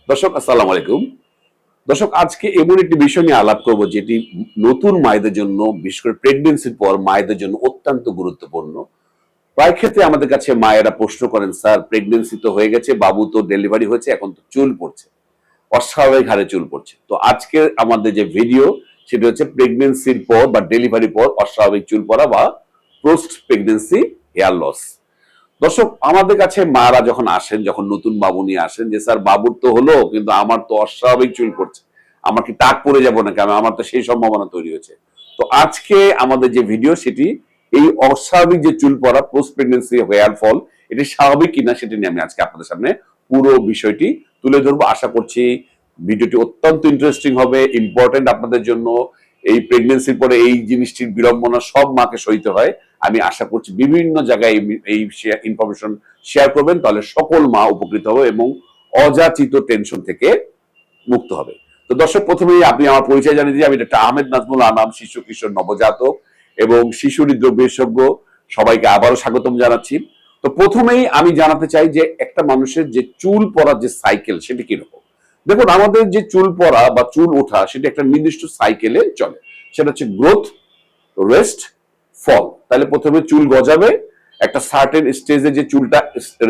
দর্শক আসসালামু আলাইকুম। দর্শক আজকে এমন একটি বিষয় নিয়ে আলাপ করব যেটি নতুন মায়েদের জন্য, বিশেষ করে প্রেগন্যান্সির পর মায়েদের জন্য অত্যন্ত গুরুত্বপূর্ণ। প্রায় ক্ষেত্রে আমাদের কাছে মায়েরা প্রশ্ন করেন, স্যার প্রেগন্যান্সি তো হয়ে গেছে, বাবু তো ডেলিভারি হয়েছে, এখন তো চুল পড়ছে, অস্বাভাবিক হারে চুল পড়ছে। তো আজকে আমাদের যে ভিডিও সেটা হচ্ছে প্রেগন্যান্সির পর বা ডেলিভারির পর অস্বাভাবিক চুল পড়া বা পোস্ট প্রেগন্যান্সি হেয়ার লস। দর্শক আমাদের কাছে মারা যখন আসেন, যখন নতুন বাবু নিয়ে আসেন, যে স্যার বাবুর তো হলো কিন্তু আমার তো অস্বাভাবিক চুল পড়ছে, আমার কি টাক পড়ে যাবো নাকি, আমার তো সেই সম্ভাবনা তৈরি হয়েছে। তো আজকে আমাদের যে ভিডিও সেটি এই অস্বাভাবিক যে চুল পড়া পোস্ট প্রেগন্যান্সি হেয়ার ফল, এটি স্বাভাবিক কিনা সেটি নিয়ে আমি আজকে আপনাদের সামনে পুরো বিষয়টি তুলে ধরবো। আশা করছি ভিডিওটি অত্যন্ত ইন্টারেস্টিং হবে, ইম্পর্টেন্ট আপনাদের জন্য। এই প্রেগন্যান্সির পরে এই জিনিসটির বিড়ম্বনা সব মাকে সইতে হয়। আমি আশা করছি বিভিন্ন জায়গায় এই ইনফরমেশন শেয়ার করবেন, তাহলে সকল মা উপকৃত হবে এবং অযাচিত টেনশন থেকে মুক্ত হবে। তো দর্শক প্রথমেই আপনি আমার পরিচয় জানিয়ে দিই, আমি ডক্টর আহমেদ নাজমুল আনাম, শিশু কিশোর নবজাতক এবং শিশু হৃদরোগ বিশেষজ্ঞ। সবাইকে আবারও স্বাগতম জানাচ্ছি। তো প্রথমেই আমি জানাতে চাই যে একটা মানুষের যে চুল পড়ার যে সাইকেল সেটি কিরকম। দেখুন, আমাদের যে চুল পড়া বা চুল ওঠা সেটা একটা নির্দিষ্ট সাইকেলে চলে। সেটা হচ্ছে গ্রোথ, রেস্ট, ফল। তাহলে প্রথমে চুল গজাবে, একটা সার্টেন স্টেজে যে চুলটা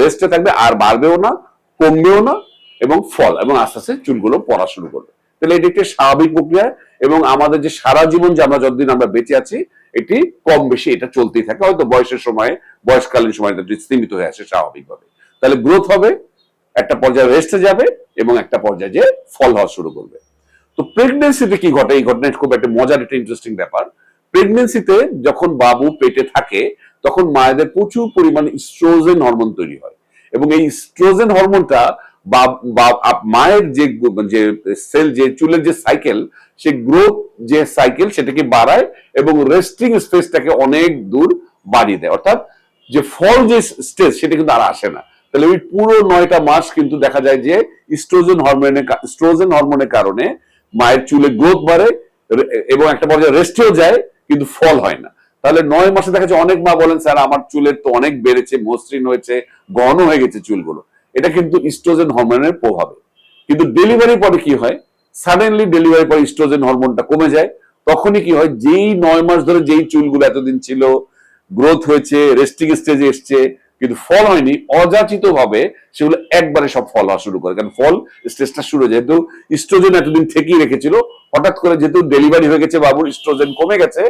রেস্টে থাকবে, আর বাড়বেও না, কমবেও না, এবং ফল, এবং আস্তে আস্তে চুলগুলো পড়া শুরু করবে। তাহলে এটি একটি স্বাভাবিক প্রক্রিয়া এবং আমাদের যে সারা জীবন যে আমরা যতদিন আমরা বেঁচে আছি এটি কম বেশি এটা চলতেই থাকে। হয়তো বয়সের সময়, বয়সকালীন সময় সীমিত হয়ে আসে স্বাভাবিকভাবে। তাহলে গ্রোথ হবে, একটা পর্যায়ে রেস্টে যাবে এবং একটা পর্যায়ে যে ফল হওয়া শুরু করবে। তো প্রেগনেন্সিতে কি ঘটে, এই ঘটনা খুব একটা মজার, একটা ইন্টারেস্টিং ব্যাপার। প্রেগনেন্সিতে যখন বাবু পেটে থাকে তখন মায়েদের প্রচুর পরিমাণে ইস্ট্রোজেন হরমোন তৈরি হয় এবং এই ইস্ট্রোজেন হরমোনটা মায়ের যে যে সেল, যে চুলের যে সাইকেল, সে গ্রোথ যে সাইকেল সেটাকে বাড়ায় এবং রেস্টিং স্পেসটাকে অনেক দূর বাড়িয়ে দেয়। অর্থাৎ যে ফল যে স্টেজ সেটা কিন্তু আর আসে না। তাহলে ওই পুরো 9টা মাস কিন্তু দেখা যায় যে ইস্ট্রোজেন হরমোনের কারণে মায়ের চুলে গ্রোথ বাড়ে এবং একটা পর্যায়ে রেস্টেও যায়, কিন্তু ফল হয় না। তাহলে 9 মাসে দেখা যায় অনেক মা বলেন, স্যার আমার চুলের তো অনেক বেড়েছে, মসৃণ হয়েছে, ঘন হয়ে গেছে চুলগুলো। এটা কিন্তু ইস্ট্রোজেন হরমোনের প্রভাবে। কিন্তু ডেলিভারির পরে কি হয়, সাডেনলি ডেলিভারির পরে ইস্ট্রোজেন হরমোনটা কমে যায়। তখনই কি হয়, যেই 9 মাস ধরে যেই চুলগুলো এতদিন ছিল, গ্রোথ হয়েছে, রেস্টিং স্টেজে এসছে, কিন্তু ফল হয়নি, অযাচিত ভাবে সেগুলো একবারে সব ফল হওয়া শুরু করে। কারণ ফল স্টেজটা শুরু, যেহেতু ইস্ট্রোজেন এতদিন থেকেই রেখেছিল, হঠাৎ করে যেহেতু ডেলিভারি হয়ে গেছে, বাবুর ইস্ট্রোজেন কমে গেছে,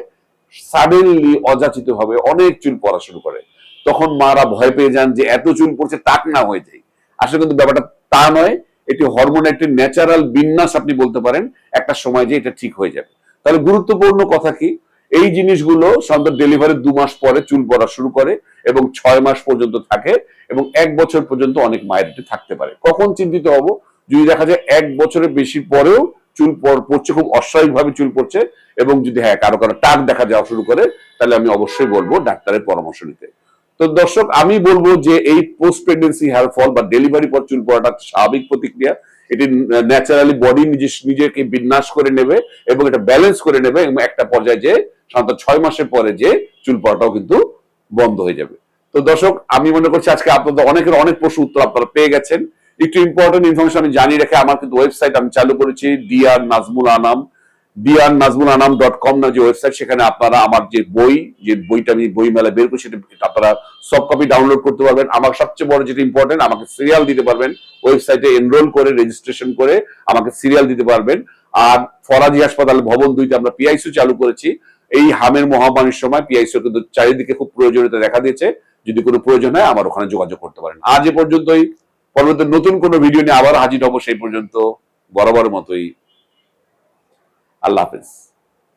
সাডেনলি অযাচিত ভাবে অনেক চুল পড়া শুরু করে। তখন মারা ভয় পেয়ে যান যে এত চুল পড়ছে টাক না হয়ে যায়। আসলে কিন্তু ব্যাপারটা তা নয়, এটি হরমোনের একটি ন্যাচারাল বিন্যাস আপনি বলতে পারেন, একটা সময় যে এটা ঠিক হয়ে যাবে। তাহলে গুরুত্বপূর্ণ কথা কি, এই জিনিসগুলো সাধারণত ডেলিভারির 2 মাস পরে চুল পড়া শুরু করে এবং 6 মাস পর্যন্ত থাকে এবং 1 বছর পর্যন্ত অনেক মায়ের এটি থাকতে পারে। কখন চিন্তিত হব, যদি দেখা যায় 1 বছরের বেশি পরেও চুল পড়ছে, খুব অস্বাভাবিক ভাবে চুল পড়ছে, এবং যদি কারো কারো টাক দেখা যাওয়া শুরু করে, তাহলে আমি অবশ্যই বলবো ডাক্তারের পরামর্শ নিতে। তো দর্শক আমি বলবো যে এই পোস্ট প্রেগনেন্সি হেয়ার ফল বা ডেলিভারি পর চুল পড়াটা স্বাভাবিক প্রতিক্রিয়া। এটি ন্যাচারালি বডি নিজেকে বিন্যাস করে নেবে এবং এটা ব্যালেন্স করে নেবে এবং একটা পর্যায়ে যে সাধারণত 6 মাসের পরে যে চুল পড়াটাও কিন্তু বন্ধ হয়ে যাবে। তো দর্শক আমি মনে করছি আজকে আপনাদের অনেকের অনেক প্রশ্ন উত্তর আপনারা পেয়ে গেছেন। একটু ইম্পর্টেন্ট ইনফরমেশন আমি জানিয়ে রেখে, আমার কিন্তু ওয়েবসাইট আমি চালু করেছি, drnazmulaanam.com না যে ওয়েবসাইট, সেখানে আপনারা আমার যে বইটা আমি বই মেলা বের করি সেটা আপনারা সফট কপি ডাউনলোড করতে পারবেন। আমার সবচেয়ে বড় যেটা ইম্পর্টেন্ট, আমাকে সিরিয়াল দিতে পারবেন, ওয়েবসাইটে এনরোল করে রেজিস্ট্রেশন করে আমাকে সিরিয়াল দিতে পারবেন। আর ফরাজি হাসপাতাল ভবন 2তে আমরা পিআইসিউ চালু করেছি। এই হামের মহামারীর সময় পিআইসিউ কিন্তু চারিদিকে খুব প্রয়োজনীয়তা দেখা দিয়েছে। যদি কোনো প্রয়োজন হয় আমার ওখানে যোগাযোগ করতে পারেন। আজ এ পর্যন্তই, পরবর্তী নতুন কোনো ভিডিও নিয়ে আবার হাজির হব। সেই পর্যন্ত বরাবরের মতোই আল্লাহ হাফেজ।